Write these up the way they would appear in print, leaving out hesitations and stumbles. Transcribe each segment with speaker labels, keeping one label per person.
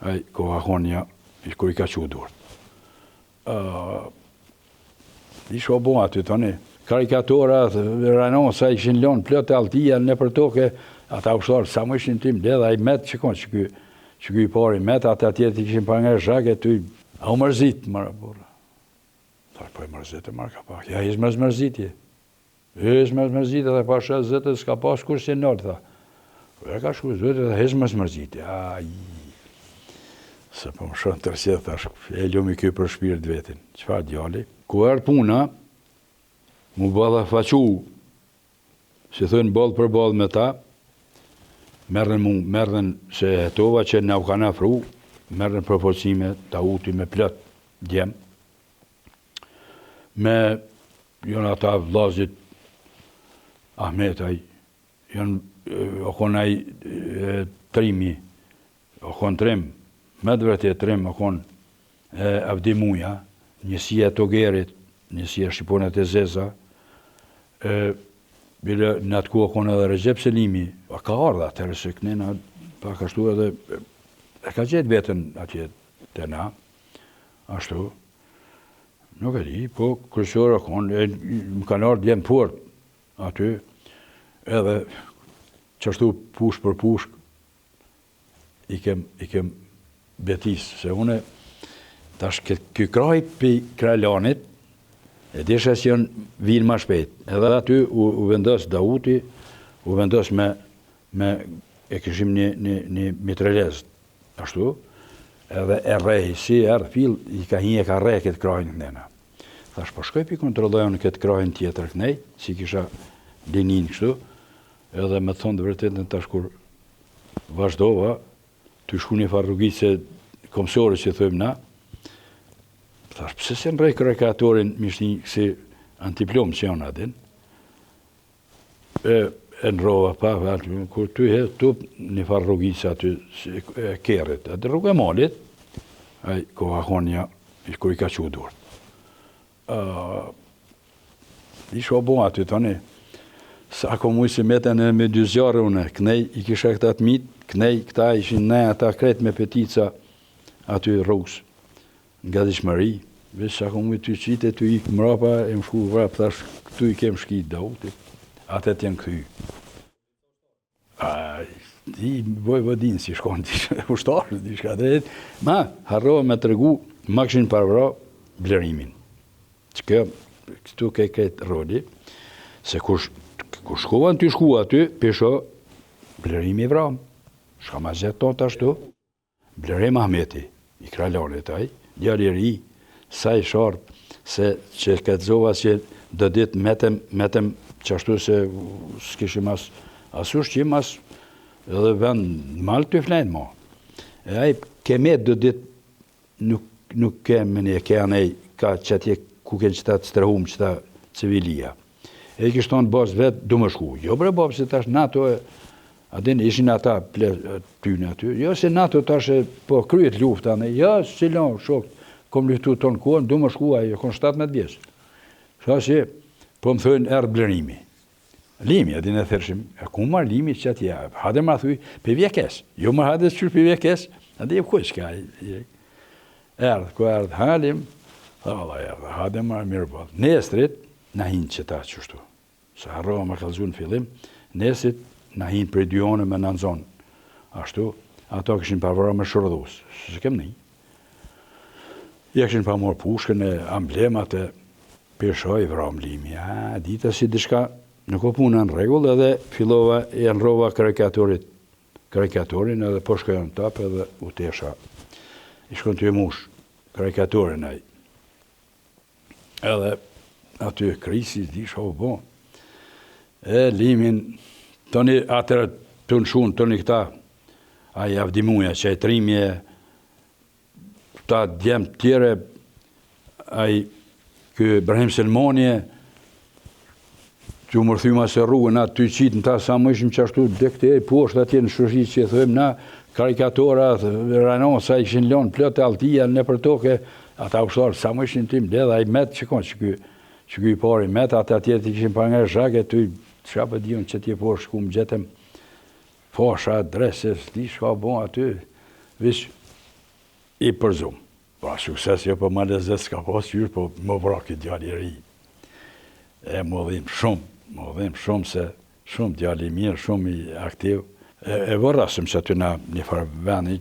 Speaker 1: ai koha honja, kur I ka qu durët. Isho bo aty tani, karikatora, ranosa ishin lonë plot e altia në për toke, ata ushtarë, sa më ishin tim, ledha I met që konë, që ky pari met, ata tjetë I kishin pa nga zhake, a u mërzit, mara burra. Thash, po I mërzit e marka pak, ja ishë mërzitje. Ishë mërzitje, dhe pa shë zëtë, s'ka pas kur që nërë, tha. Ja ka shku zëtë, dhe ishë mërzitje. Se po më shonë tërsi, thash, e lumi kjo për shpirt vetin. Qëfar djali? Ku erë puna, mu balla faqu, si thënë ballë për ballë me ta, merren se hetova që na u kanë afru, merren proporcime ta uti me plot djem. Me janë ata vllazit Ahmetaj, janë okon ai trimi, okon trim, me të vërtet trim okon Avdi Muja, njësia Togerit, njësia Shqiponet e Zeza, bile në atë ku okon edhe Recep Selimi, ka ardha atërë se kënena, pak ashtu edhe, e ka gjetë vetën atje të na, ashtu, nuk e di, po kërësor okon, më kanë ardhë djemë fort aty, edhe qashtu push për push, I kem betis, se une, tash ky kraj për Kralanit, e desha që janë vinë ma shpejt. Edhe aty u vendos Dauti, u vendos e këshim një mitrelez, ashtu, edhe e rej, si erë fil, I ka hinje ka rej këtë krajnë kënena. Thash, po shkoj për kontrollojnë këtë krajnë tjetër kënej, si kisha linin kështu, edhe me thonë të vërtetën tash kur vazhdova, të shku një farrugit se komësore që thëmë na, thash, pëse se në rej karikatorin mishti si antiplom që janë adin, e në rova pa, kur ty he tup një farrugit se aty kerit, atë rrugë e malit, koha honja, kur I ka qu durët. Isho bo aty tani, sa ko mujë si meten me dy zjarë une, kënej I kisha këta të mitë, kënej këta ishin ne ata kret me petica aty rrugës, nga dishmëri, veç sa ko mujë ty qite, ty I mrapa, e më shku vrap, thash, këtu I kem shkit Dauti, atet janë këthy. I vojvodin si shkon, ushtarë, dishka dhe, ma, harrova me të regu, ma këshin parvra blerimin. Që këtu ke këtë rodi, se kur shkova në ty shku aty, pesho, blerimi vram. Shka ma zetë tonë të ashtu, Blerim Ahmeti, I Kralanit aj, djali ri, sa I sharp, se që këtëzova që dë ditë metem që ashtu se s'kishim as ushqim, as edhe vend malë të flenë mo. E aj kemet dë ditë nuk kemë një ke anej ka qëtje ku kënë qëta të strehum qëta civilia. E kishtë tonë basë vetë du më shku. Jo bre babë se tash NATO adin ishin ata tyne aty. Jo se NATO tash po kryet lufta, jo si lanë shok, kom luftu tonë kohën, du më shku ajo, kon 17 vjeç. Shka që po më thënë erë blerimi. Limi, adin e thërshim, e ku marë limi që atje, hade ma thuj, për vjekes. Jo më hade së qërë për vjekes, adin e kuj s'ka. Erdhë, ku erdhë halim, hade marë mirë bëllë. Nestrit, na hinë që ta qështu. Se harrova me kalzu në fillim, nesrit na hinë për 2 one me në nëzonë. Ashtu, ato këshin parvara me shërdhus. Se kem një. Ja këshin pa morë pushkën e amblemat e peshoj vram limi. Dita si dishka nuk o puna në regull edhe fillova e nënrova karikatorin edhe po shkoja në tapë edhe u tesha. I shkon të e mush karikatorin aj. Edhe aty e krisi, di shko bo. E limin, tëni atërë të në shunë, tëni këta, a i avdimuja, që e trimje, ta djemë tjere, a i kë Ibrahim Selmonje, që u mërthyma se rrugën, atë ty qitë në ta sa më ishim qashtu, dekte e poshtë atje në shërshit që e thëjmë na, karikatora, ranosa, ishin lonë, plët e altia, në për toke, ata ushtarë, sa më ishin tim, dhe i metë që konë, që kuj pari metë, ata tjetë i kishin pa nga zhake, ty qa për dion që tje poshtë, shku më gjetëm, fasha, dreses, di shka bon aty, vish, I përzum. Pra sukses jo, po ma lezet s'ka pas qysh, po më vra këtë djali i ri. Më dhim shumë se shumë djali mirë, shumë i aktiv. E vërrasim që aty na një farë veni,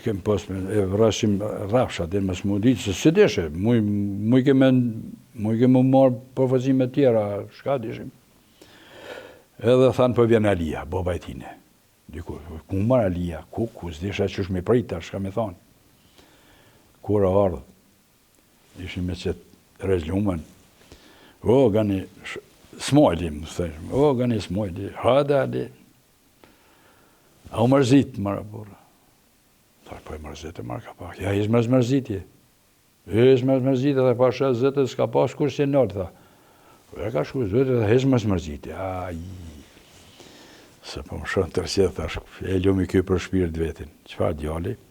Speaker 1: kem pas, e vërrasim rafsha, dhe më s'mu ditë, se si deshe, mu i keme marë përfazime tjera, shka dishim. Edhe thanë për vjen Alia, baba e tine. Diku, ku marë Alia, ku s'disha që shme prita, shka me thonë. Kur ardhë, ishim me qëtë rezlumen. O, gani, smojli, më thëshme, o, gani smojli, hada Ali. A u mërzit, mara burra. Tha, po e mërzit e marë ka pak. Ja, ishë mërzitje. Ishë mërzitje, dhe pa shë zëtë, s'ka pas kur që nërë, tha. E ka shku zëtë, dhe ishë mërzitje. Aj, se po më shonë tërsjet, thash, e lumi kjo për shpirt vetin. Qëfar djali?